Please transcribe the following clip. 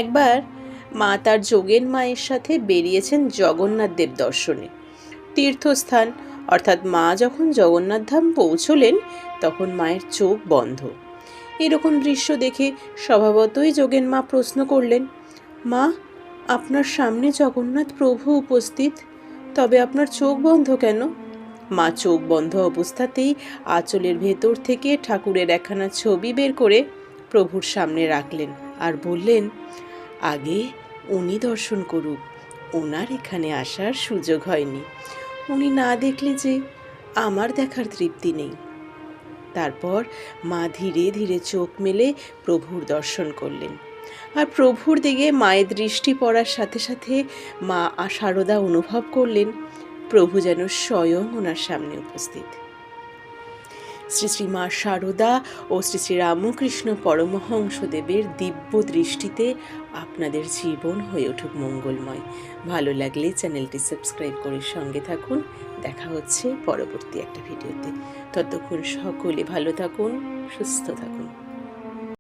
একবার মা তার যোগেন মায়ের সাথে বেরিয়েছেন জগন্নাথ দেব দর্শনে। তীর্থস্থান অর্থাৎ মা যখন জগন্নাথ ধাম পৌঁছলেন তখন মায়ের চোখ বন্ধ। এরকম দৃশ্য দেখে স্বভাবতই যোগেন মা প্রশ্ন করলেন, মা, আপনার সামনে জগন্নাথ প্রভু উপস্থিত, তবে আপনার চোখ বন্ধ কেন? মা চোখ বন্ধ অবস্থাতেই আঁচলের ভেতর থেকে ঠাকুরের একখানা ছবি বের করে প্রভুর সামনে রাখলেন আর বললেন, আগে উনি দর্শন করুক, ওনার এখানে আসার সুযোগ হয়নি। উনি না দেখলে যে আমার দেখার তৃপ্তি নেই। তারপর মা ধীরে ধীরে চোখ মেলে প্রভুর দর্শন করলেন। আর প্রভুর দিকে মায়ের দৃষ্টি পড়ার সাথে সাথে মা সারদা অনুভব করলেন প্রভু যেন স্বয়ং ওনার সামনে উপস্থিত। শ্রী শ্রী মা সারদা ও শ্রী শ্রী রামকৃষ্ণ পরমহংসদেবের দিব্য দৃষ্টিতে আপনাদের জীবন হয়ে উঠুক মঙ্গলময়। ভালো লাগলে চ্যানেলটি সাবস্ক্রাইব করে সঙ্গে থাকুন। দেখা হচ্ছে পরবর্তী একটা ভিডিওতে। ততক্ষণ সকলে ভালো থাকুন, সুস্থ থাকুন।